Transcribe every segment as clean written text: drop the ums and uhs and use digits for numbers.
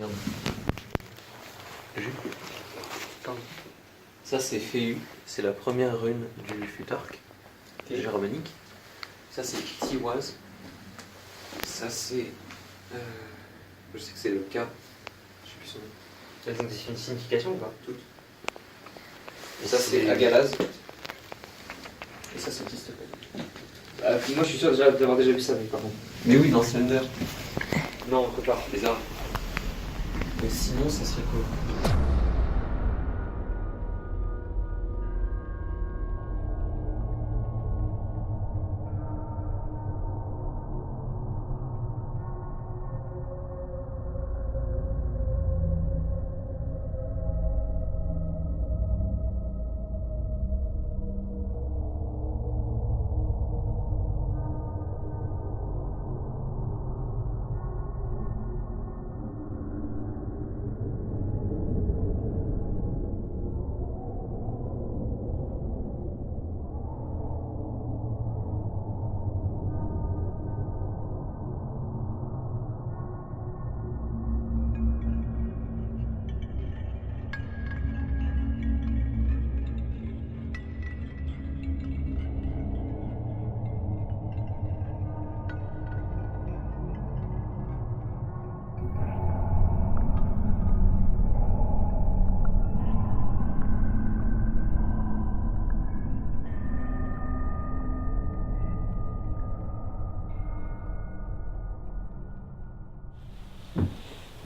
Regarde. J'écoute. Attends. Ça c'est Féu, c'est la première rune du Futark germanique. Ça c'est Tiwaz. Ça c'est. Je sais que c'est le K. Je sais plus son nom. Elles ont une signification ou pas? Toutes. Et ça c'est Agalaz. Et ça c'est Tistopel. Moi je suis sûr d'avoir déjà vu ça, mais pardon. Mais oui, dans Slender. Non, on peut pas. Les arbres. Mais sinon, ça serait quoi?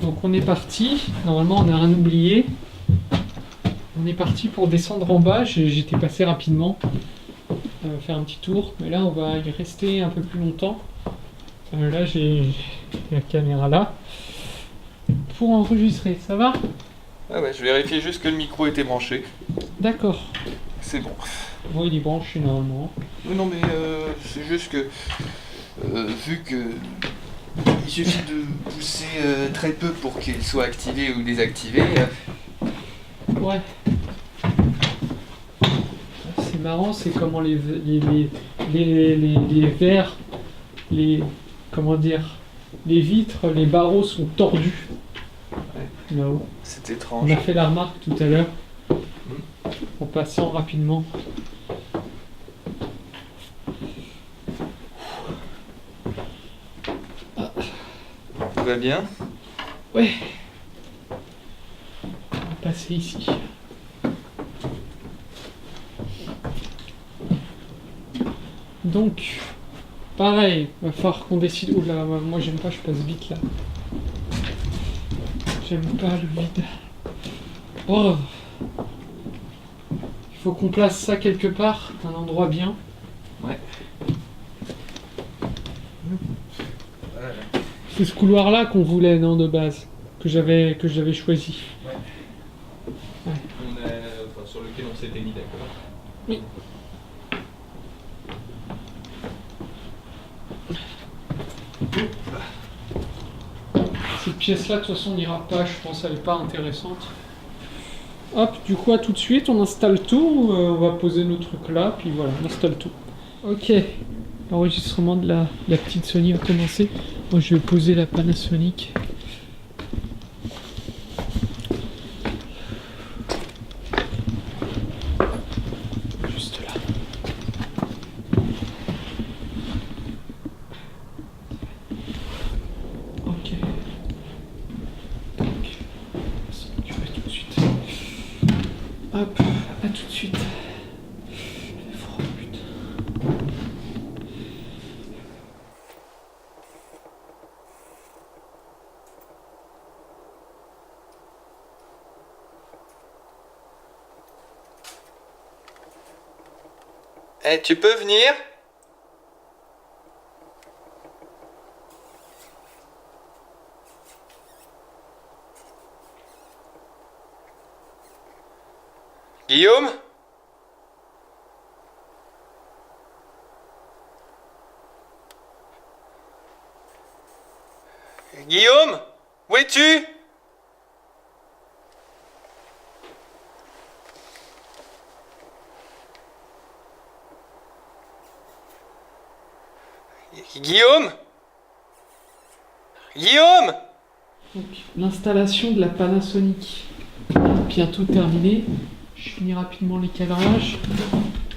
Donc on est parti, normalement on n'a rien oublié. On est parti pour descendre en bas, j'étais passé rapidement, faire un petit tour, mais là on va y rester un peu plus longtemps. Là j'ai la caméra là, pour enregistrer, ça va? Ah ouais, je vérifiais juste que le micro était branché. D'accord. C'est bon. Bon, il est branché normalement. Non mais c'est juste que vu que il suffit de pousser très peu pour qu'il soit activé ou désactivé. Ouais. C'est marrant, c'est comment les verres, comment dire, les vitres, les barreaux sont tordus. Ouais. Là-haut. C'est On étrange. a fait la remarque tout à l'heure, en passant rapidement. Tout va bien? Ouais. On va passer ici. Donc, pareil, va falloir qu'on décide. Oula, moi j'aime pas, je passe vite là. J'aime pas le vide. Oh. Il faut qu'on place ça quelque part, un endroit bien. Ouais. C'est ce couloir-là qu'on voulait, non, de base, que j'avais choisi. Sur lequel on s'était mis d'accord. Oui. Cette pièce-là, de toute façon, on n'ira pas, je pense, elle n'est pas intéressante. Hop, du coup, tout de suite, on installe tout, on va poser nos trucs là, puis voilà, on installe tout. Ok, l'enregistrement de la petite Sony a commencé. Moi, je vais poser la Panasonic. Juste là. Ok. Donc, ça va durer tout de suite. Hop, à tout de suite. Il fait froid, putain. Eh, tu peux venir? Guillaume? Guillaume? Où es-tu? Guillaume? Guillaume? Donc, l'installation de la Panasonic est bientôt terminée. Je finis rapidement les cadrages.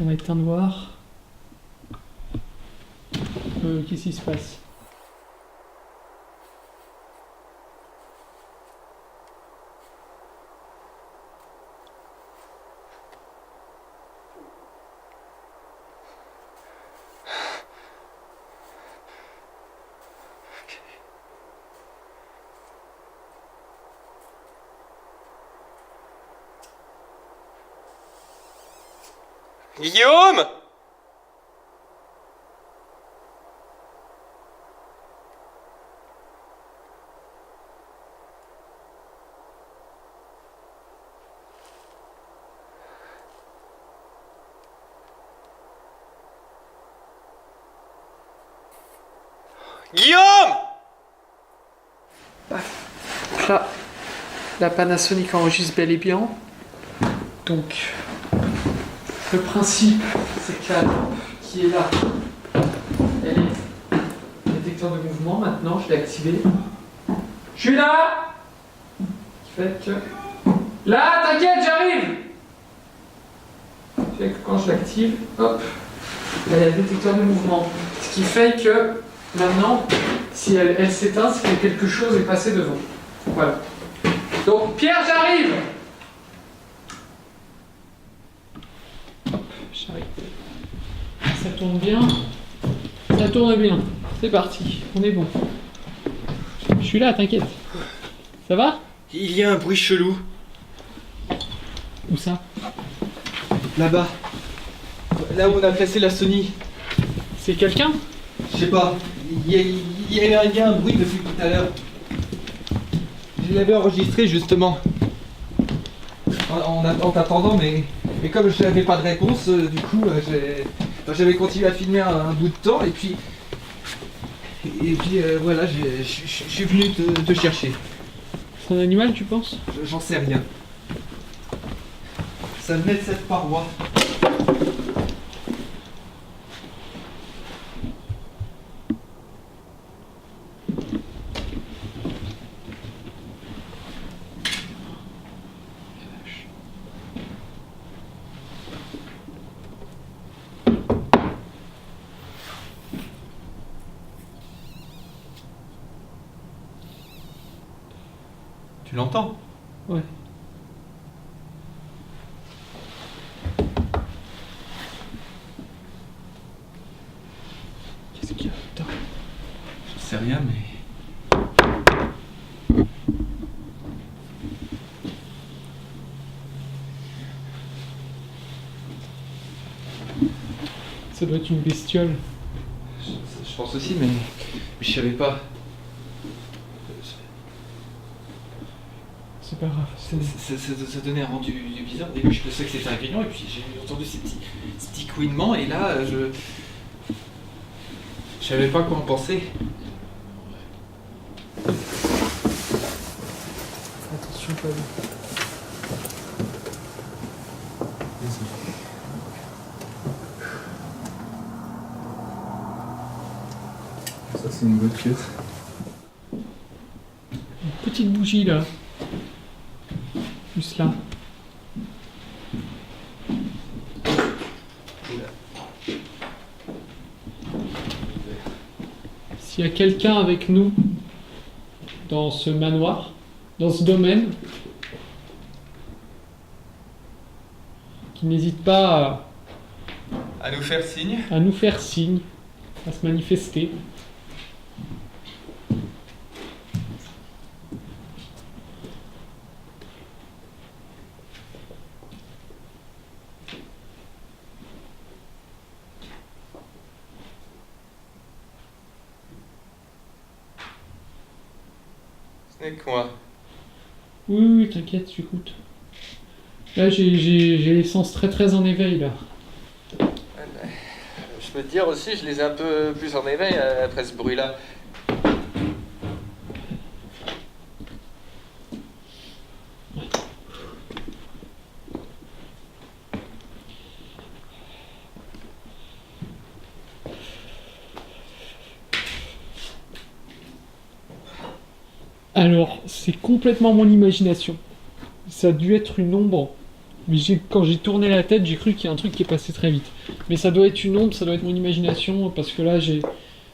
On va éteindre. Qu'est-ce qui se passe? Guillaume! Guillaume! Là, la Panasonic enregistre bel et bien. Donc, le principe, c'est que la lampe qui est là, elle est détecteur de mouvement. Maintenant, je l'ai activé. Je suis là! Ce qui fait que... Là, t'inquiète, j'arrive! Ce qui fait que quand je l'active, hop, elle a le détecteur de mouvement. Ce qui fait que maintenant, si elle s'éteint, c'est que quelque chose est passé devant. Voilà. Donc, Pierre, j'arrive! Hop, j'arrive. Ça tourne bien. Ça tourne bien. C'est parti. On est bon. Je suis là, t'inquiète. Ça va? Il y a un bruit chelou. Où ça? Là-bas. Là où on a placé la Sony. C'est quelqu'un? Je sais pas. Il y a un bruit depuis tout à l'heure. Je l'avais enregistré justement. En t'attendant, mais comme je n'avais pas de réponse, du coup, j'avais continué à filmer un bout de temps et puis voilà, je suis venu te chercher. C'est un animal, tu penses? J'en sais rien. Ça venait de cette paroi. Tu l'entends? Ouais. Qu'est-ce qu'il y a là-dedans? Je sais rien, mais... Ça doit être une bestiole. Je pense aussi, mais je savais pas. C'est pas grave. Ça donnait un rendu bizarre. Au début, je pensais que c'était un grignon, et puis j'ai entendu ces petits couinements, et là, je savais pas quoi en penser. Attention, pas lui. Ça, c'est une bonne pièce. Une petite bougie là. Juste là. S'il y a quelqu'un avec nous dans ce manoir, dans ce domaine, qui n'hésite pas À nous faire signe. à nous faire signe, à se manifester. Ce n'est que moi. Oui, oui, t'inquiète, j'écoute. Là, j'ai les sens très très en éveil là. Je peux te dire aussi, je les ai un peu plus en éveil après ce bruit-là. Alors, c'est complètement mon imagination. Ça a dû être une ombre. Mais quand j'ai tourné la tête, j'ai cru qu'il y a un truc qui est passé très vite. Mais ça doit être une ombre, ça doit être mon imagination, parce que là, je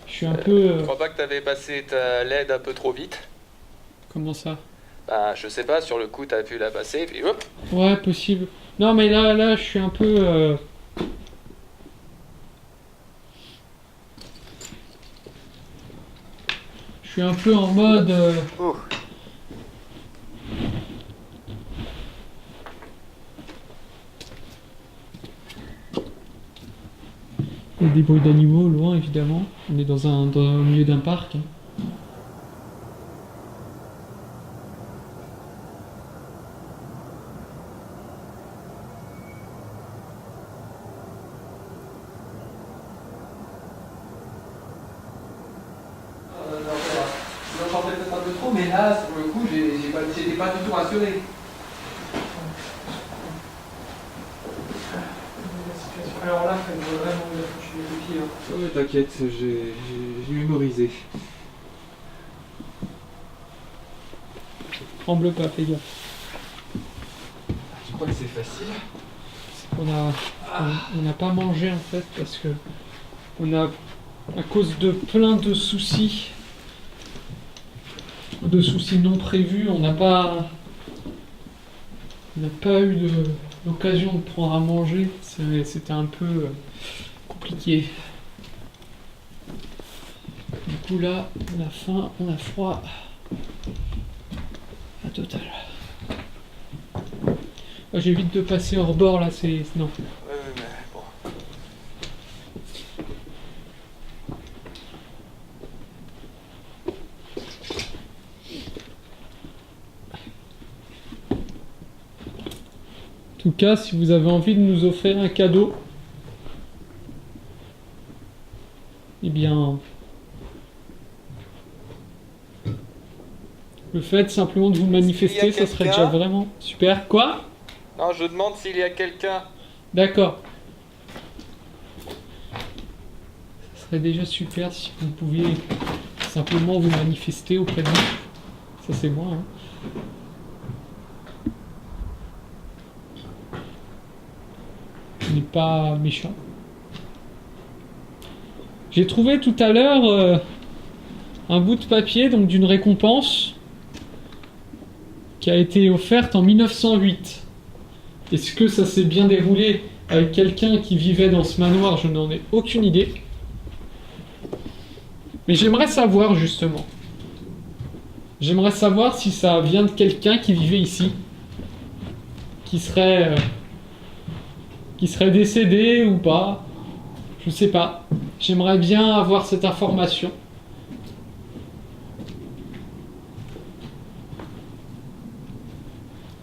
suis un peu... Je crois pas que t'avais passé ta LED un peu trop vite. Comment ça? Bah, je sais pas, sur le coup, t'as pu la passer, puis hop. Ouais, possible. Non, mais là, je suis un peu... Je suis un peu en mode... Oh. Il y a des bruits d'animaux loin, évidemment. On est dans le milieu d'un parc. J'en fais peut-être un peu trop, mais là, pour le coup, j'étais pas du tout rassuré. Alors là, il faut vraiment je les pieds. Ouais, t'inquiète, j'ai mémorisé. Tremble pas, fais gaffe. Je crois que c'est facile. On n'a pas mangé en fait parce que à cause de plein de soucis non prévus, on n'a pas eu l'occasion de prendre à manger. C'était un peu compliqué. Du coup là, on a faim, on a froid. À total. Ah, j'évite de passer hors bord là, non. Ouais, mais bon. En tout cas, si vous avez envie de nous offrir un cadeau, eh bien, le fait simplement de vous manifester, ça serait déjà vraiment super. Quoi? Non, je demande s'il y a quelqu'un. D'accord. Ça serait déjà super si vous pouviez simplement vous manifester auprès de nous. Ça, c'est moi. Hein. Je n'ai pas méchant. J'ai trouvé tout à l'heure un bout de papier donc d'une récompense qui a été offerte en 1908. Est-ce que ça s'est bien déroulé avec quelqu'un qui vivait dans ce manoir? Je n'en ai aucune idée. Mais j'aimerais savoir justement. J'aimerais savoir si ça vient de quelqu'un qui vivait ici. Qui serait décédé ou pas. Je sais pas. J'aimerais bien avoir cette information.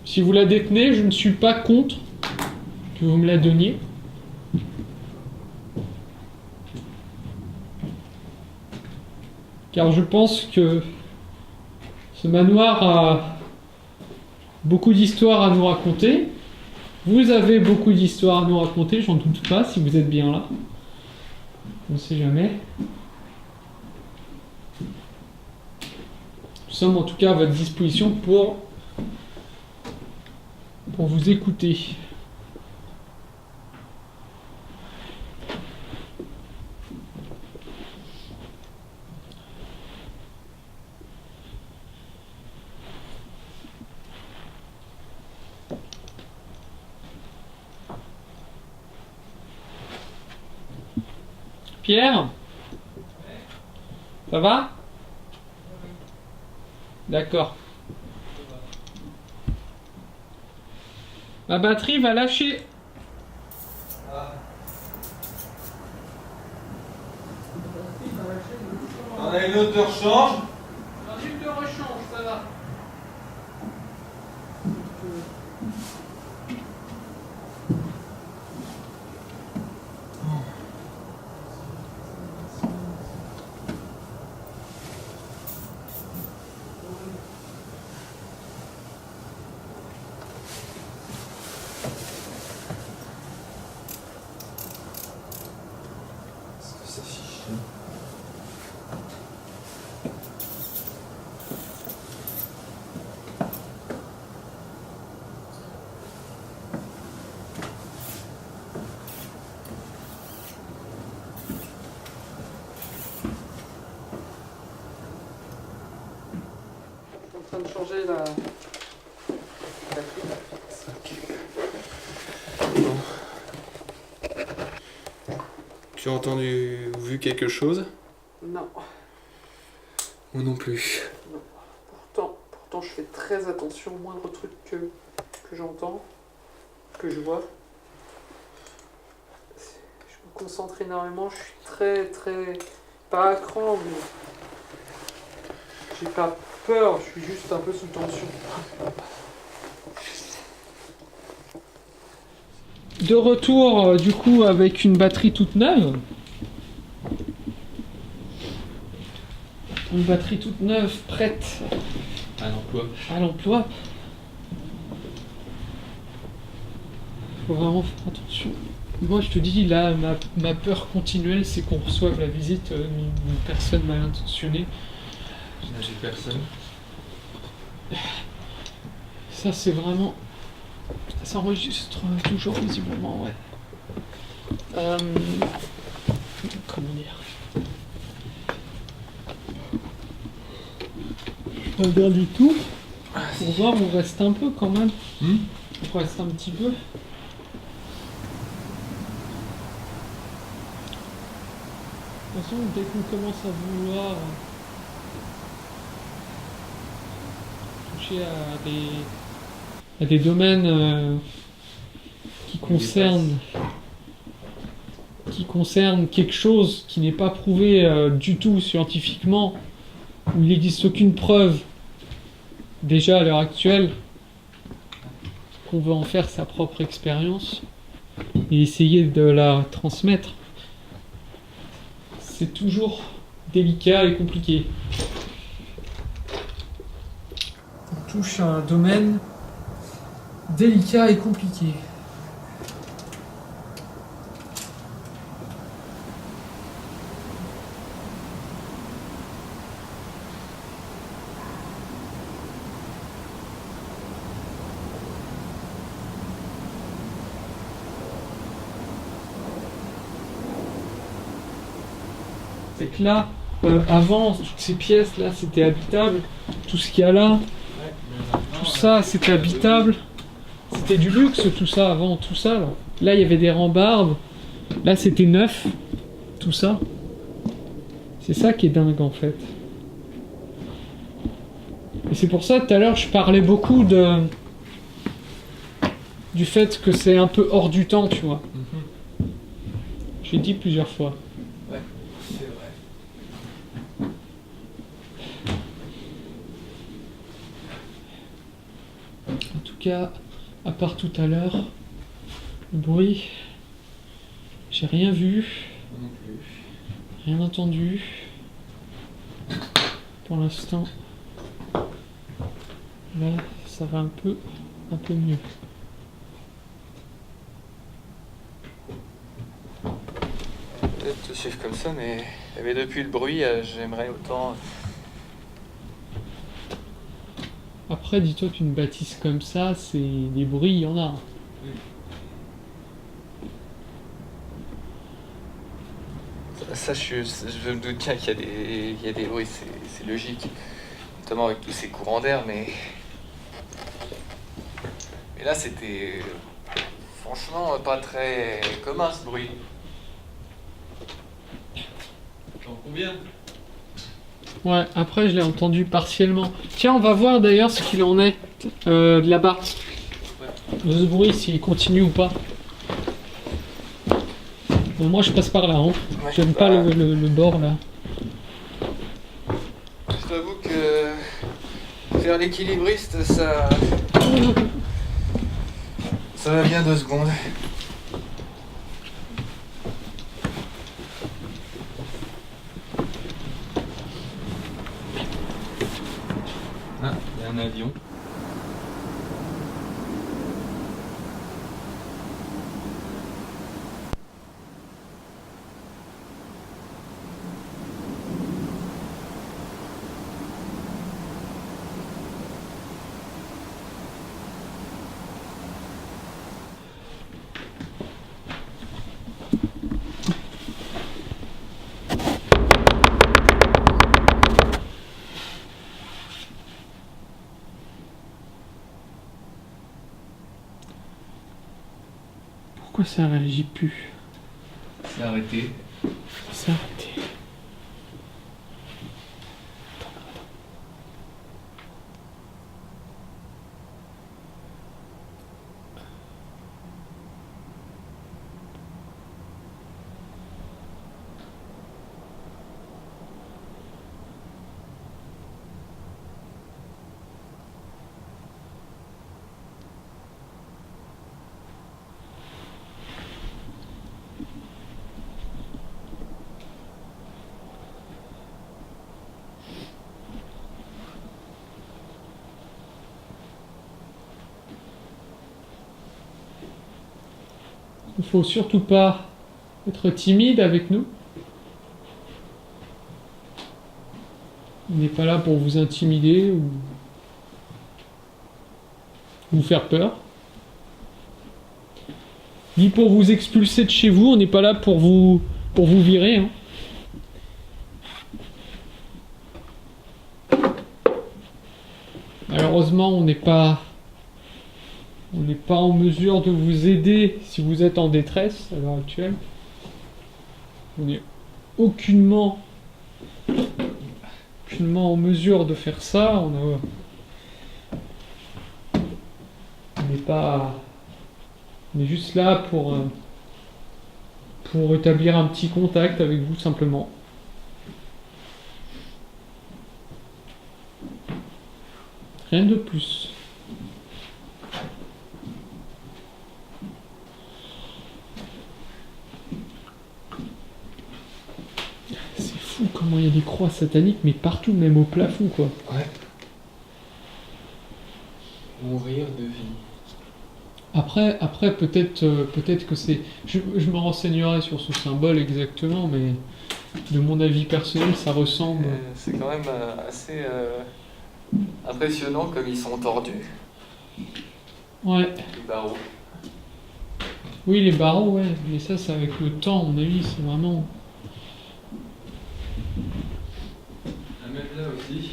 Si vous la détenez, je ne suis pas contre que vous me la donniez. Car je pense que ce manoir a beaucoup d'histoires à nous raconter. Vous avez beaucoup d'histoires à nous raconter, j'en doute pas, si vous êtes bien là. On ne sait jamais. Nous sommes en tout cas à votre disposition pour vous écouter. Pierre? Ça va? D'accord. Ma batterie va lâcher. On a une autre de rechange. Une de rechange, ça va. de changer la batterie. Bon. Tu as entendu ou vu quelque chose? Non, Moi non plus. pourtant je fais très attention au moindre truc que j'entends, que je vois. Je me concentre énormément, je suis très, pas à cran, mais j'ai pas peur, je suis juste un peu sous tension. De retour du coup avec une batterie toute neuve. Une batterie toute neuve, prête À l'emploi. à l'emploi. Faut vraiment faire attention. Moi je te dis là, ma peur continuelle c'est qu'on reçoive la visite d'une personne mal intentionnée. J'ai personne. Ça c'est vraiment... Ça s'enregistre toujours visiblement, ouais. Comment dire? Pas bien du tout. Pour voir, on reste un peu quand même. On reste un petit peu. De toute façon, dès qu'on commence à vouloir toucher à des domaines qui concernent quelque chose qui n'est pas prouvé du tout scientifiquement, où il n'existe aucune preuve déjà à l'heure actuelle, qu'on veut en faire sa propre expérience et essayer de la transmettre, c'est toujours délicat et compliqué. On touche à un domaine délicat et compliqué. C'est que là, avant, toutes ces pièces là, c'était habitable. Tout ce qu'il y a là, tout ça, c'était habitable. C'était du luxe, tout ça, avant, tout ça. Là, il y avait des rambardes. Là, c'était neuf, tout ça. C'est ça qui est dingue, en fait. Et c'est pour ça, tout à l'heure, je parlais beaucoup du fait que c'est un peu hors du temps, tu vois. J'ai dit plusieurs fois. C'est vrai. En tout cas, à part tout à l'heure, le bruit, j'ai rien vu, Non plus. rien entendu. Pour l'instant, là, ça va un peu mieux. Peut-être te suivre comme ça, mais depuis le bruit, j'aimerais autant. Après, dis-toi qu'une bâtisse comme ça, c'est des bruits, il y en a. Ça, je me doute bien qu'il y a des bruits, c'est logique. Notamment avec tous ces courants d'air, mais là, c'était franchement pas très commun ce bruit. J'en conviens. Ouais, après, je l'ai entendu partiellement. Tiens, on va voir d'ailleurs ce qu'il en est de là-bas. De ce bruit, s'il continue ou pas. Moi, je passe par là. Hein. Ouais, J'aime pas le bord là. Je t'avoue que faire l'équilibriste, ça va bien 2 secondes. Ah, il y a un avion. Pourquoi ça réagit plus? C'est arrêté. C'est arrêté. Il faut surtout pas être timide avec nous. On n'est pas là pour vous intimider ou vous faire peur. Ni pour vous expulser de chez vous, on n'est pas là pour vous virer. Hein. Malheureusement, on n'est pas en mesure de vous aider si vous êtes en détresse à l'heure actuelle. On n'est aucunement en mesure de faire ça. On est juste là pour établir un petit contact avec vous simplement. Rien de plus. C'est fou comment il y a des croix sataniques, mais partout, même au plafond, quoi. Ouais. Mourir de vie. Après peut-être que c'est... Je me renseignerai sur ce symbole exactement, mais de mon avis personnel, ça ressemble... C'est quand même assez impressionnant comme ils sont tordus. Ouais. Les barreaux. Oui, les barreaux, ouais. Mais ça, c'est avec le temps, à mon avis, c'est vraiment... À mettre là aussi.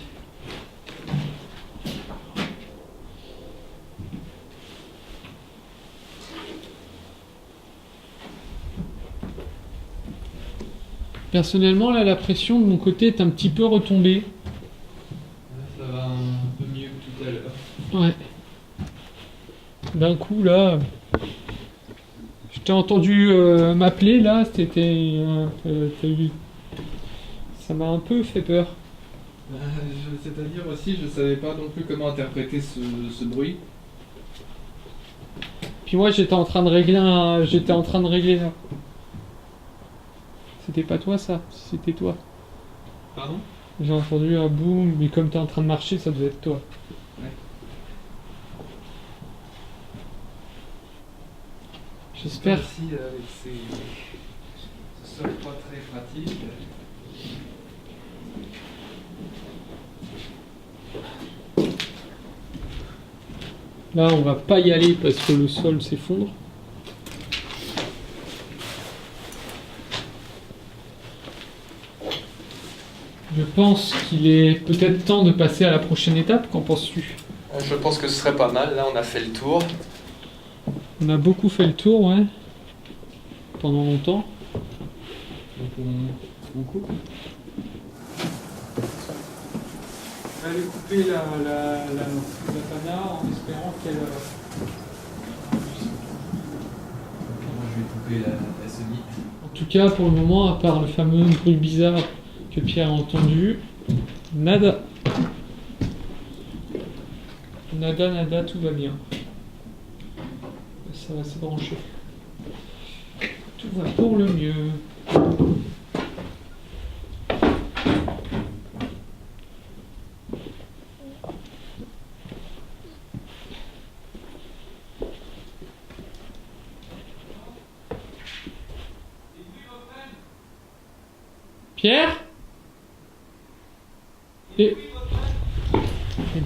Personnellement, là, la pression de mon côté est un petit peu retombée. Là, ça va un peu mieux que tout à l'heure. Ouais. D'un coup, là... Je t'ai entendu m'appeler, là, c'était... t'as eu... Ça m'a un peu fait peur. C'est-à-dire aussi, je savais pas non plus comment interpréter ce bruit. Puis moi, j'étais en train de régler là. C'était pas toi, ça? C'était toi. Pardon? J'ai entendu un boum, mais comme t'es en train de marcher, ça devait être toi. Ouais. J'espère. Ici, avec ce sol pas très pratique. Là, on va pas y aller parce que le sol s'effondre. Je pense qu'il est peut-être temps de passer à la prochaine étape. Qu'en penses-tu? Je pense que ce serait pas mal. Là, on a fait le tour. On a beaucoup fait le tour, ouais. Pendant longtemps. Donc on coupe. On va aller couper la pana en espérant qu'elle... Moi je vais couper la semi. En tout cas, pour le moment, à part le fameux bruit bizarre que Pierre a entendu, nada. Nada, tout va bien. Ça va se brancher. Tout va pour le mieux. Pierre? Les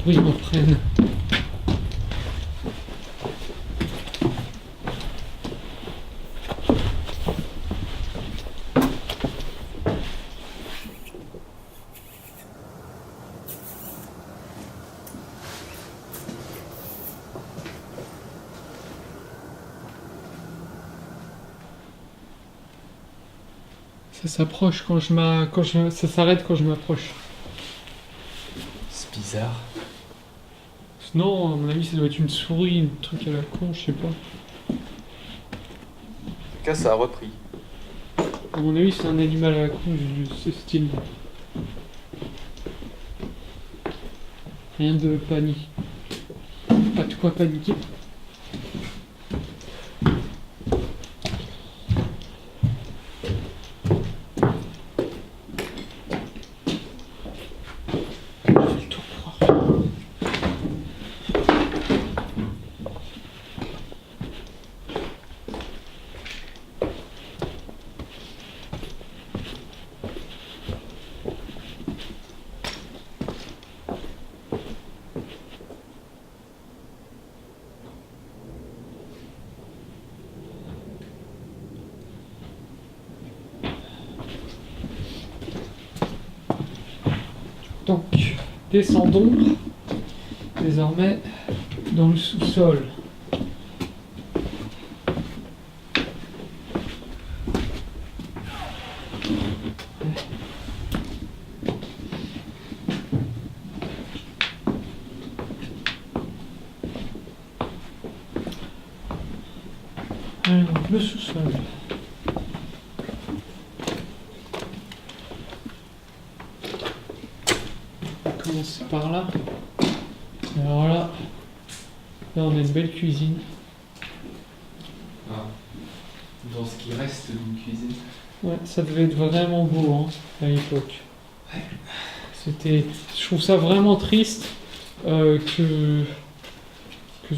bruits me prennent. Ça s'approche ça s'arrête quand je m'approche. C'est bizarre. Non, à mon avis, ça doit être une souris, un truc à la con, je sais pas. En tout cas, ça a repris. À mon avis, c'est un animal à la con de ce style. Rien de panique. Pas de quoi paniquer. Je fais le tour pour voir. Donc, descendons désormais dans le sous-sol. Alors, le sous-sol. Commencer par là. Alors là, on a une belle cuisine. Ah. Dans ce qui reste d'une cuisine. Ouais, ça devait être vraiment beau hein, à l'époque. Je trouve ça vraiment triste que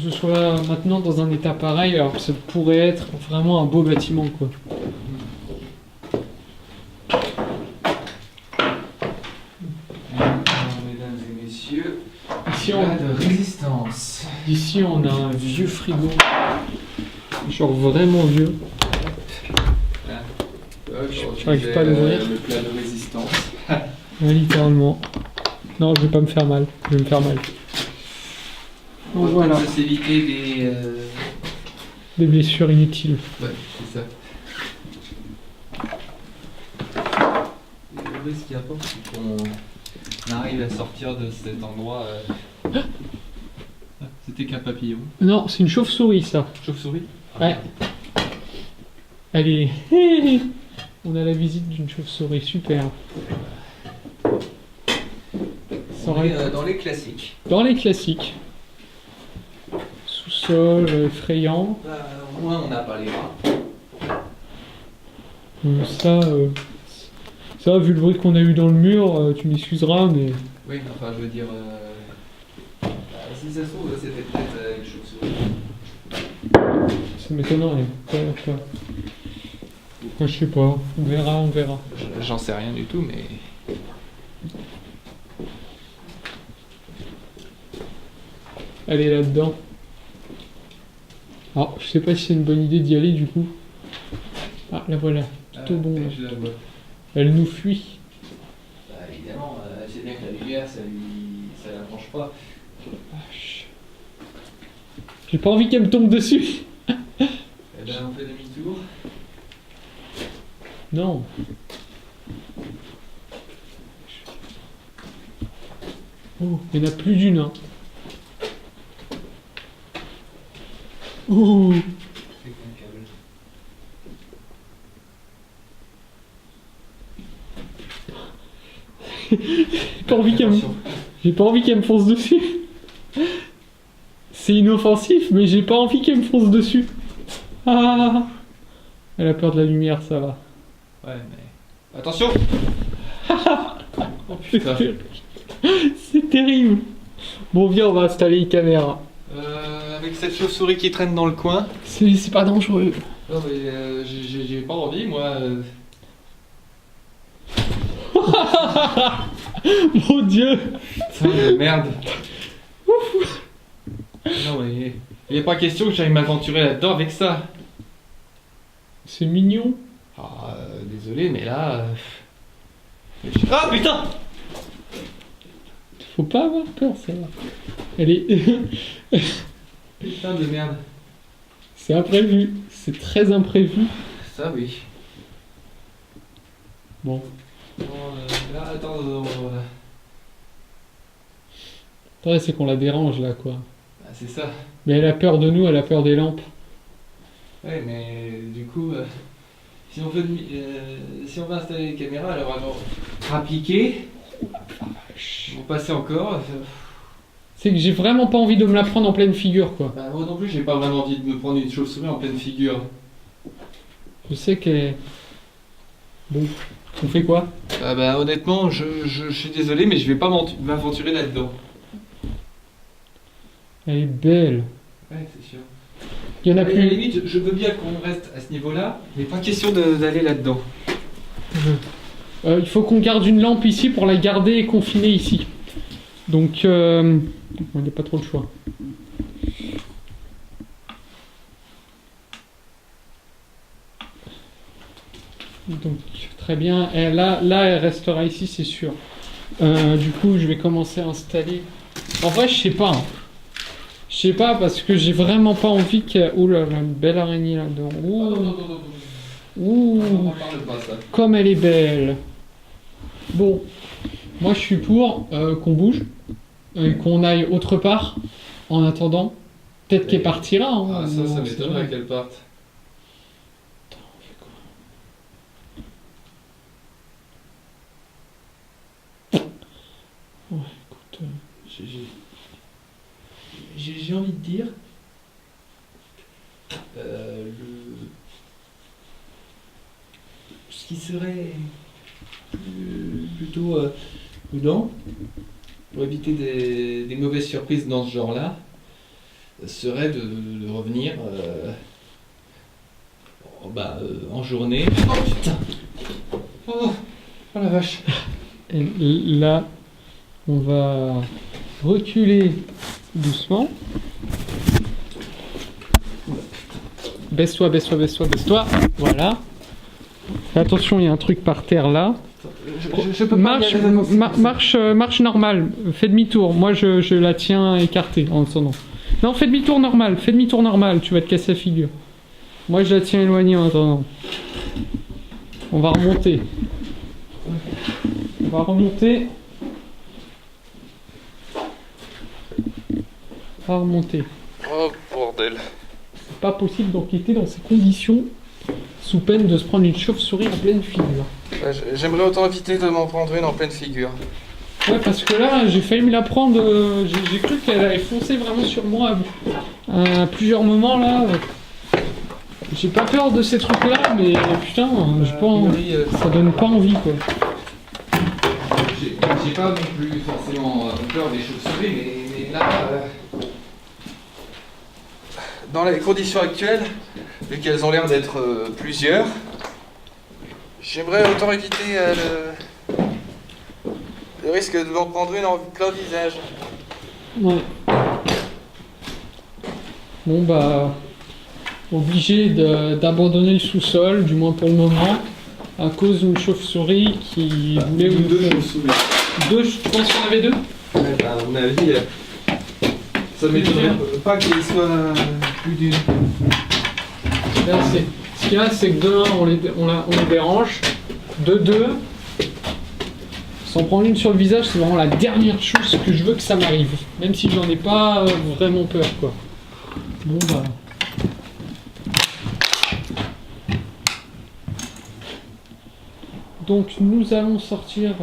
ce soit maintenant dans un état pareil, alors que ça pourrait être vraiment un beau bâtiment quoi. Mesdames et messieurs, Ici pas de résistance. ici on a un vieux frigo, genre vraiment vieux. J'arrive pas à l'ouvrir. Le plat de résistance. Ouais, littéralement. Non, je vais pas me faire mal. Je vais me faire mal. Donc voilà, On peut s'éviter des. des blessures inutiles. Ouais, c'est ça. Le risque qui importe, c'est qu'on arrive à sortir de cet endroit. Ah, c'était qu'un papillon. Non, c'est une chauve-souris ça. Chauve-souris. Ouais. Elle est... On a la visite d'une chauve-souris, super. Ça aurait été Dans les classiques. dans les classiques. Sous-sol, effrayant. Au moins, on n'a pas les bras. Ça, vu le bruit qu'on a eu dans le mur, tu m'excuseras, mais... Oui, enfin, je veux dire. Si ça se trouve, c'était peut-être une chauve-souris. Ça m'étonnerait. Pas. Enfin, je sais pas, on verra. J'en sais rien du tout, mais. Elle est là-dedans. Alors, je sais pas si c'est une bonne idée d'y aller du coup. Ah, la voilà, tout au bon. Là. Je la vois. Elle nous fuit. Bah, évidemment, c'est bien que la lumière, ça la branche pas. Vache. J'ai pas envie qu'elle me tombe dessus. Eh ben, on fait demi-tour. Non. Oh, il y en a plus d'une. Hein. Oh. C'est qu'un câble. J'ai pas envie qu'elle me fonce dessus. C'est inoffensif, mais j'ai pas envie qu'elle me fonce dessus. Ah. Elle a peur de la lumière, ça va. Ouais, mais. Attention. Oh putain. C'est terrible. Bon, viens, on va installer une caméra. Avec cette chauve-souris qui traîne dans le coin. C'est pas dangereux. Non, mais j'ai pas envie, moi. Mon Dieu. Putain de merde. Non, mais. Il est pas question que j'aille m'aventurer là-dedans avec ça. C'est mignon. Ah, désolé, mais là. Ah putain. Faut pas avoir peur, ça va. Elle est... Putain de merde. C'est imprévu. C'est très imprévu. Ça, oui. Bon. Bon, là, attends, Après, c'est qu'on la dérange là, quoi. ah, c'est ça. Mais elle a peur de nous, elle a peur des lampes. Ouais, mais du coup, si on veut, si on veut installer les caméras, alors on va appliquer. On va passer encore. C'est que j'ai vraiment pas envie de me la prendre en pleine figure, quoi. Bah, moi non plus, j'ai pas vraiment envie de me prendre une chauve-souris en pleine figure. Je sais qu'elle... Bon, on fait quoi? Ah bah honnêtement, je suis désolé, mais je vais pas m'aventurer là-dedans. Elle est belle. Ouais, c'est sûr. Il y en a À la plus. limite, je veux bien qu'on reste à ce niveau-là, mais pas question d'aller là-dedans. Il faut qu'on garde une lampe ici pour la garder confinée ici. Donc, on n'a pas trop le choix. Donc, très bien. Et là, elle restera ici, c'est sûr. Du coup, je vais commencer à installer. En vrai, je sais pas. Hein. Je sais pas parce que j'ai vraiment pas envie qu'il y ait... Ouh là là, une belle araignée là-dedans. Oh, non, Ouh, non, non, non. ouh, On en parle pas, ça. comme elle est belle. Bon, moi je suis pour qu'on bouge, qu'on aille autre part en attendant. Peut-être qu'elle partira. Hein, Ah, ça on sait m'étonnerait jamais. qu'elle parte. Attends, on fait quoi? Ouais, écoute. J'ai envie de dire. Ce qui serait plutôt prudent pour éviter des mauvaises surprises dans ce genre-là serait de revenir en journée. Oh putain! Oh la vache! Et là, on va reculer doucement. Baisse-toi, baisse-toi, baisse-toi, baisse-toi. Voilà. Fais attention, il y a un truc par terre là. Je peux pas Marche, y aller là-dedans. marche normale. Fais demi-tour. Moi, je la tiens écartée en attendant. Non, fais demi-tour normal. Fais demi-tour normal. Tu vas te casser la figure. Moi, je la tiens éloignée en attendant. On va remonter. On va remonter. On va remonter. Oh bordel. C'est pas possible d'enquêter dans ces conditions sous peine de se prendre une chauve-souris en pleine figure. J'aimerais autant éviter de m'en prendre une en pleine figure. Ouais, parce que là, j'ai failli me la prendre. J'ai cru qu'elle allait foncer vraiment sur moi à plusieurs moments là. J'ai pas peur de ces trucs-là, mais putain, ça donne pas envie quoi. J'ai pas non plus forcément peur des chauves-souris, mais là. Dans les conditions actuelles, vu qu'elles ont l'air d'être plusieurs, j'aimerais autant éviter le risque de m'en prendre une en plein visage. Ouais. Bon bah, obligé d'abandonner le sous-sol, du moins pour le moment, à cause d'une chauve-souris qui voulait Ou deux faire- chauves-souris. Deux, je pense qu'il y en avait deux. Ouais, bah, à mon avis, ça m'étonnerait pas qu'il soit plus d'une. Là, ce qu'il y a, c'est que de 1, on les dérange. De 2, s'en prendre une sur le visage, c'est vraiment la dernière chose que je veux que ça m'arrive. Même si j'en ai pas vraiment peur, quoi. Bon, bah. Donc, nous allons sortir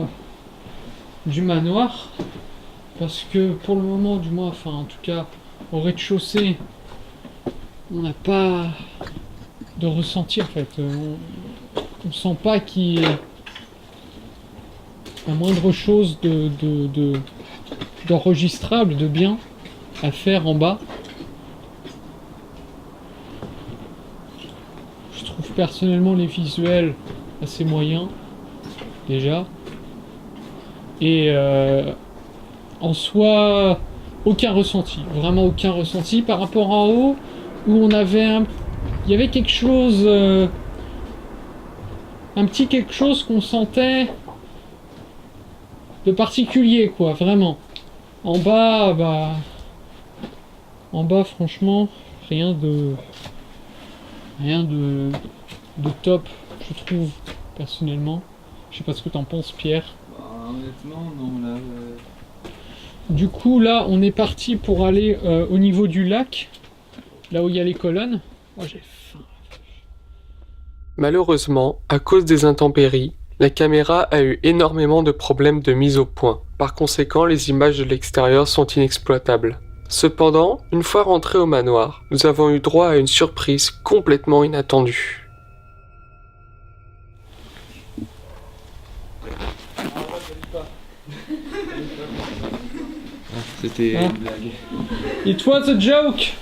du manoir. Parce que pour le moment, du moins, enfin, en tout cas, au rez-de-chaussée, on n'a pas de ressenti en fait. On sent pas qu'il y ait la moindre chose d'enregistrable, de bien à faire en bas. Je trouve personnellement les visuels assez moyens déjà. Et en soi, aucun ressenti, vraiment aucun ressenti par rapport en haut où on avait il y avait quelque chose, un petit quelque chose qu'on sentait de particulier, quoi, vraiment. En bas, franchement, rien de top, je trouve, personnellement. Je sais pas ce que t'en penses, Pierre. Bah, honnêtement, non, là. Du coup, là, on est parti pour aller au niveau du lac, là où il y a les colonnes. Moi, j'ai faim. Malheureusement, à cause des intempéries, la caméra a eu énormément de problèmes de mise au point. Par conséquent, les images de l'extérieur sont inexploitables. Cependant, une fois rentrés au manoir, nous avons eu droit à une surprise complètement inattendue. C'était Ah. une blague. It was a joke!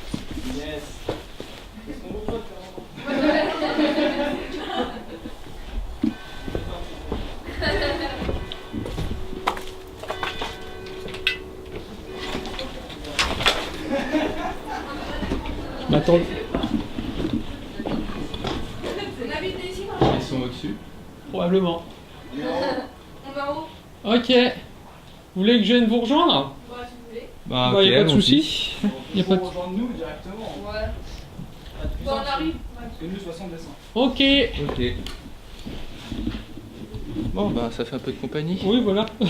Attends, Ils sont au-dessus. probablement. On va où? Ok. Vous voulez que je vienne vous rejoindre? Bah, si vous voulez. Bah, Bah, y a pas de allons-y. souci. Y a pas de... Rejoindre-nous directement. Ouais. Bon, on arrive. Parce que nous, de toute façon, on descend. Ok. Ok. Bon, bah, ça fait un peu de compagnie. Oui, voilà. Le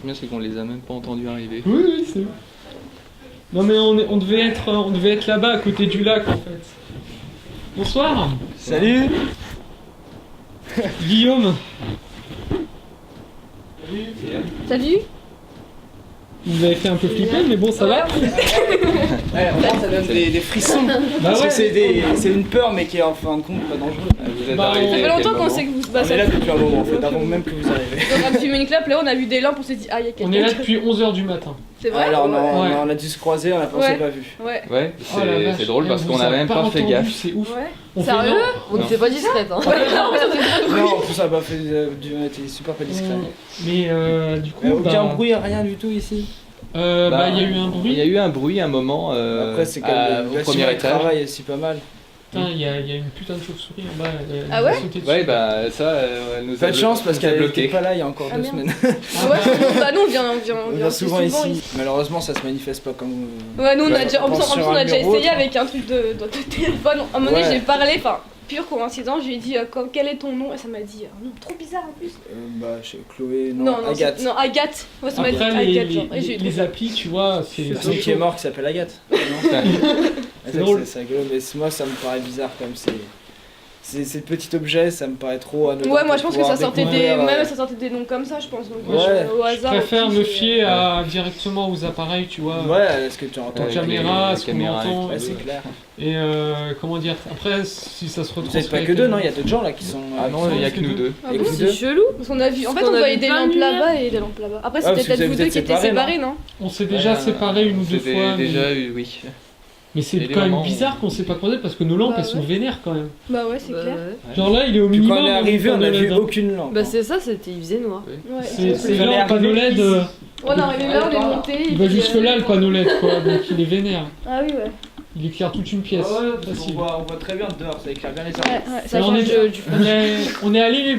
bien, c'est qu'on les a même pas entendus arriver. Oui, oui, c'est bon. Non mais on devait être là-bas à côté du lac en fait. Bonsoir. Salut. Guillaume. Salut. Vous avez fait un peu flipper mais bon ça va. Ouais, en fait, ça donne des frissons. Bah Parce ouais. que c'est une peur, mais qui est en fin de compte pas dangereuse. Vous êtes Bah, arrivés ça Ça à fait quel longtemps qu'on moment sait que vous se On passez. est là depuis un moment, en fait, avant même que vous arrivez. On a fumé une clope, là on a vu des lampes, on s'est dit ah il y a quelqu'un. On est là depuis 11h du matin. C'est vrai? Alors, non, Ouais. non, on a dû se croiser, on a pensé Ouais. pas vu. Ouais. Ouais, Oh la vache. c'est drôle parce Elle qu'on vous a a même pas fait entendu, gaffe. C'est ouf. Ouais. On fait Sérieux? non. On n'était pas discrète, hein. Non, en plus, ça a pas fait. On était super pas discret. Mais du coup Aucun bah, bruit, rien du tout ici. bah il y a eu un Il bruit. y a eu un bruit un moment Après, c'est comme au premier étage. travail aussi pas mal. Putain, il y a une putain de chauve-souris en bas. elle Ah nous a ouais sauté dessus. Ouais, bah ça, elle nous a Pas de chance parce nous a qu'elle bloqué. était pas là il y a encore Ah, 2 merde. semaines. Ah ouais, bah nous on vient On vient souvent ici. Malheureusement, ça se manifeste pas comme. Ouais, nous on a Ouais, déjà, en plus, sur on a un déjà bureau, essayé quoi. avec un truc de téléphone. À un moment donné, Ouais. j'ai parlé, enfin, pure coïncidence, je lui ai dit quel est ton nom et ça m'a dit un nom trop bizarre en plus. Bah, chez Chloé, non, Agathe. Non, Agathe. Moi ça m'a dit Après les, Agathe. Genre, et j'ai eu les trop applis tu vois c'est Une personne qui est morte qui s'appelle Agathe. C'est drôle. C'est rigolo, mais moi ça me paraît bizarre comme c'est petit objet, ça me paraît trop anodin. Ouais, moi pour je pense que pouvoir ça sortait découvrir, même ça sortait des noms comme ça, je pense. Donc Ouais. au Je hasard. préfère au me pif, fier à, directement aux appareils, tu vois. Ouais, est-ce que tu entends Aux Avec caméras, les ce qu'on caméras et entend. tout. Ouais, c'est clair. Et comment dire, après, si ça se retrouve. Vous êtes pas que deux, non? Il y a d'autres gens là qui sont. Ah non, il y a que nous deux. Ah Et bon, vous c'est deux chelou. Parce qu'on a vu. En fait, Parce on qu'on a voyait vu des plein de lampes lumières. là-bas et des lampes là-bas. Après, Ah, parce c'était que peut-être vous vous deux êtes qui étiez séparés, séparés, non? On s'est déjà séparés une ou deux C'était fois. déjà eu, oui. Mais c'est Et des quand même moments où- bizarre qu'on s'est pas croisés parce que nos lampes Bah elles sont ouais. vénères quand même. Bah ouais, c'est Bah, clair. ouais. Genre là, il est au Puis minimum. quand on est arrivé, on a vu LED. aucune lampe. Bah, c'est ça, il faisait noir. Ouais. C'est Quand on est là le panneau arrivé LED. ici. On est arrivé là, on est monté. Il va jusque là le panneau LED quoi, donc il est vénère. Ah oui, ouais. Il éclaire toute une pièce. Ah ouais, parce qu'on Facile. voit très bien dehors, ça éclaire bien les arbres. Ouais, ça Alors, on, change est, du on est allé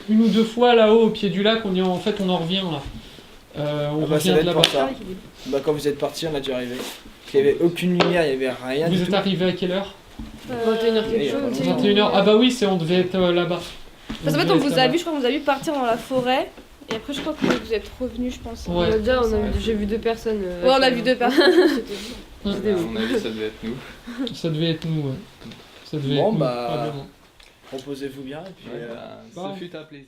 une ou deux fois là-haut au pied du lac, on en fait on en revient là. On Ah bah, ça revient va de être là-bas. pour ça. Bah, quand vous êtes partis, on a dû arriver. Il n'y avait aucune lumière, il n'y avait rien Vous du êtes tout. arrivé à quelle heure 21h Et quelque chose. il y a pas 21h. Ah bah oui, on devait être là-bas. Parce qu'en fait, devait on être vous a là-bas. vu, je crois qu'on vous a vu partir dans la forêt. Et après, je crois que vous êtes revenus, je pense. Ouais. J'ai vu deux personnes. Ouais, on a vu deux personnes. C'était À ouf. mon avis, ça devait être nous. Ça devait être nous, ouais. Ça devait Bon, être nous, bah, probablement. Reposez-vous bien et puis. Ça fut un plaisir.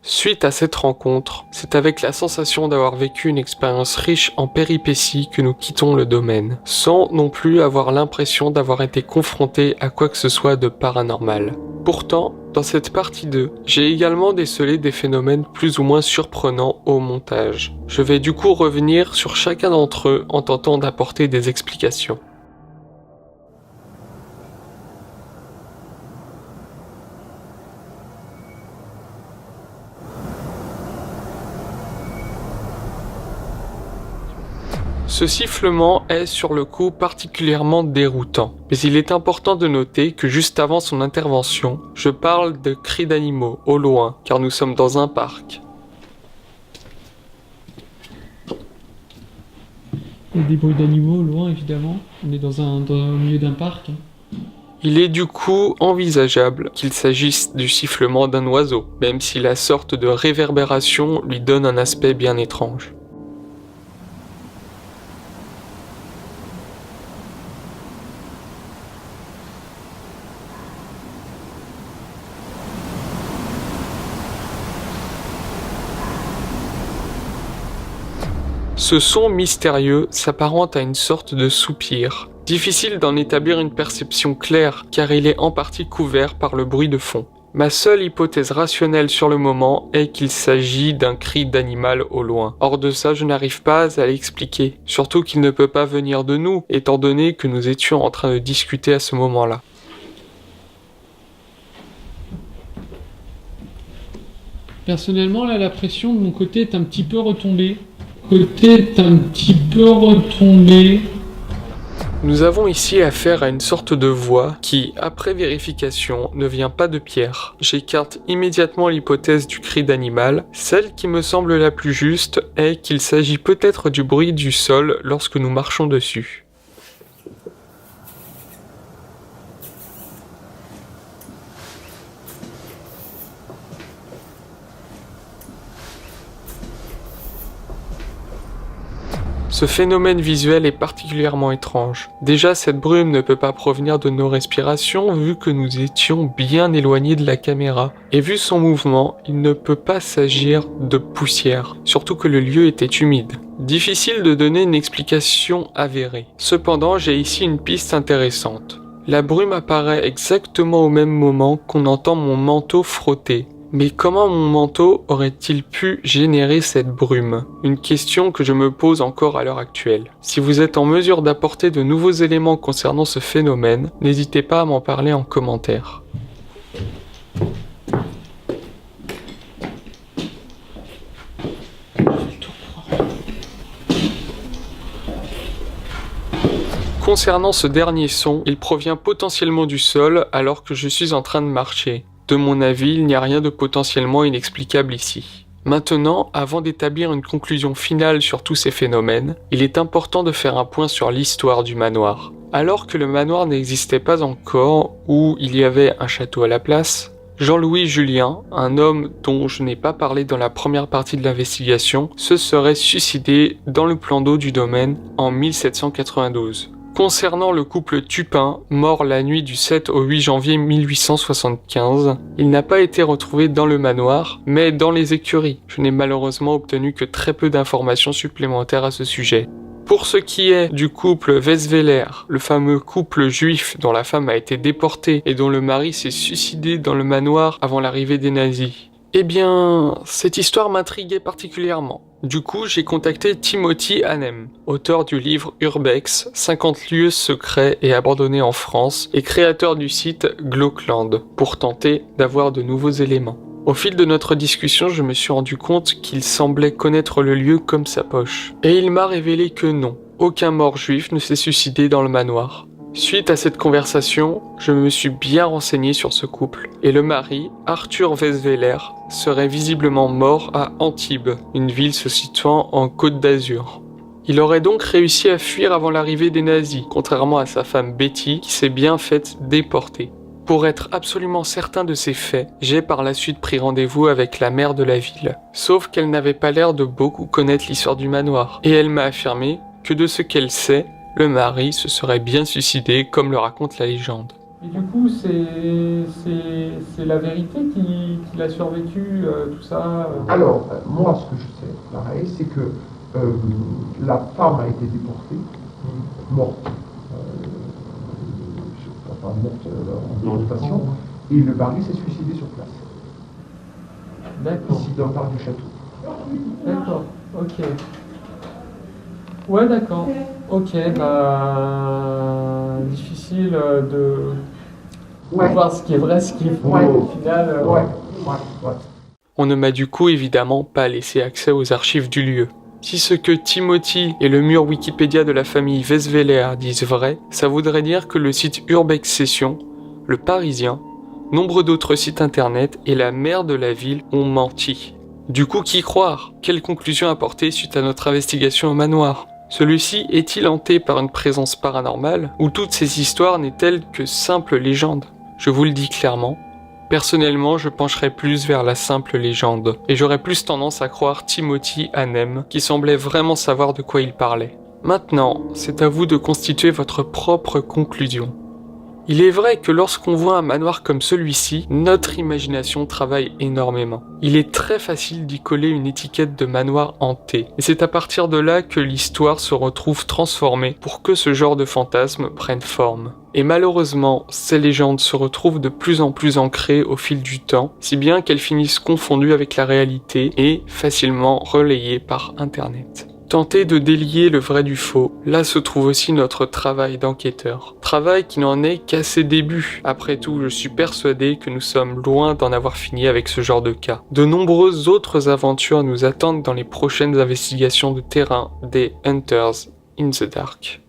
Suite à cette rencontre, c'est avec la sensation d'avoir vécu une expérience riche en péripéties que nous quittons le domaine, sans non plus avoir l'impression d'avoir été confrontés à quoi que ce soit de paranormal. Pourtant, dans cette partie 2, j'ai également décelé des phénomènes plus ou moins surprenants au montage. Je vais du coup revenir sur chacun d'entre eux en tentant d'apporter des explications. Ce sifflement est sur le coup particulièrement déroutant, mais il est important de noter que juste avant son intervention, je parle de cris d'animaux au loin, car nous sommes dans un parc. Il y a des bruits d'animaux au loin, évidemment. On est dans au milieu d'un parc. Hein. Il est du coup envisageable qu'il s'agisse du sifflement d'un oiseau, même si la sorte de réverbération lui donne un aspect bien étrange. Ce son mystérieux s'apparente à une sorte de soupir. Difficile d'en établir une perception claire car il est en partie couvert par le bruit de fond. Ma seule hypothèse rationnelle sur le moment est qu'il s'agit d'un cri d'animal au loin. Hors de ça, je n'arrive pas à l'expliquer. Surtout qu'il ne peut pas venir de nous, étant donné que nous étions en train de discuter à ce moment-là. Personnellement, là, la pression de mon côté est un petit peu retombée. Nous avons ici affaire à une sorte de voix qui, après vérification, ne vient pas de pierre. J'écarte immédiatement l'hypothèse du cri d'animal. Celle qui me semble la plus juste est qu'il s'agit peut-être du bruit du sol lorsque nous marchons dessus. Ce phénomène visuel est particulièrement étrange. Déjà, cette brume ne peut pas provenir de nos respirations vu que nous étions bien éloignés de la caméra. Et vu son mouvement, il ne peut pas s'agir de poussière, surtout que le lieu était humide. Difficile de donner une explication avérée. Cependant, j'ai ici une piste intéressante. La brume apparaît exactement au même moment qu'on entend mon manteau frotter. Mais comment mon manteau aurait-il pu générer cette brume? Une question que je me pose encore à l'heure actuelle. Si vous êtes en mesure d'apporter de nouveaux éléments concernant ce phénomène, n'hésitez pas à m'en parler en commentaire. Concernant ce dernier son, il provient potentiellement du sol alors que je suis en train de marcher. De mon avis, il n'y a rien de potentiellement inexplicable ici. Maintenant, avant d'établir une conclusion finale sur tous ces phénomènes, il est important de faire un point sur l'histoire du manoir. Alors que le manoir n'existait pas encore, ou il y avait un château à la place, Jean-Louis Julien, un homme dont je n'ai pas parlé dans la première partie de l'investigation, se serait suicidé dans le plan d'eau du domaine en 1792. Concernant le couple Tupin, mort la nuit du 7 au 8 janvier 1875, il n'a pas été retrouvé dans le manoir, mais dans les écuries. Je n'ai malheureusement obtenu que très peu d'informations supplémentaires à ce sujet. Pour ce qui est du couple Westweller, le fameux couple juif dont la femme a été déportée et dont le mari s'est suicidé dans le manoir avant l'arrivée des nazis, eh bien, cette histoire m'intriguait particulièrement. Du coup, j'ai contacté Timothy Hanem, auteur du livre Urbex, 50 lieux secrets et abandonnés en France, et créateur du site Glauqueland, pour tenter d'avoir de nouveaux éléments. Au fil de notre discussion, je me suis rendu compte qu'il semblait connaître le lieu comme sa poche. Et il m'a révélé que non, aucun mort juif ne s'est suicidé dans le manoir. Suite à cette conversation, je me suis bien renseigné sur ce couple, et le mari, Arthur Westweller, serait visiblement mort à Antibes, une ville se situant en Côte d'Azur. Il aurait donc réussi à fuir avant l'arrivée des nazis, contrairement à sa femme Betty, qui s'est bien faite déporter. Pour être absolument certain de ces faits, j'ai par la suite pris rendez-vous avec la mère de la ville, sauf qu'elle n'avait pas l'air de beaucoup connaître l'histoire du manoir, et elle m'a affirmé que de ce qu'elle sait, le mari se serait bien suicidé comme le raconte la légende. Et du coup, c'est la vérité qu'il a survécu, tout ça Alors, moi, ce que je sais, pareil, c'est que la femme a été déportée, morte, pas morte en déportation, et le mari s'est suicidé sur place. D'accord. Ici, dans le parc du château. D'accord, ok. Ouais, d'accord. Ok, difficile de voir ce qui est vrai, ce qui est faux au final. Ouais. On ne m'a du coup évidemment pas laissé accès aux archives du lieu. Si ce que Timothy et le mur Wikipédia de la famille Westweller disent vrai, ça voudrait dire que le site Urbex Session, le Parisien, nombre d'autres sites internet et la maire de la ville ont menti. Du coup, qui croire? Quelle conclusion apporter suite à notre investigation au manoir? Celui-ci est-il hanté par une présence paranormale, ou toutes ces histoires n'est-elle que simple légende? Je vous le dis clairement, personnellement je pencherais plus vers la simple légende, et j'aurais plus tendance à croire Timothy Hanem, qui semblait vraiment savoir de quoi il parlait. Maintenant, c'est à vous de constituer votre propre conclusion. Il est vrai que lorsqu'on voit un manoir comme celui-ci, notre imagination travaille énormément. Il est très facile d'y coller une étiquette de manoir hanté, et c'est à partir de là que l'histoire se retrouve transformée pour que ce genre de fantasme prenne forme. Et malheureusement, ces légendes se retrouvent de plus en plus ancrées au fil du temps, si bien qu'elles finissent confondues avec la réalité et facilement relayées par Internet. Tenter de délier le vrai du faux, là se trouve aussi notre travail d'enquêteur. Travail qui n'en est qu'à ses débuts. Après tout, je suis persuadé que nous sommes loin d'en avoir fini avec ce genre de cas. De nombreuses autres aventures nous attendent dans les prochaines investigations de terrain des Hunters in the Dark.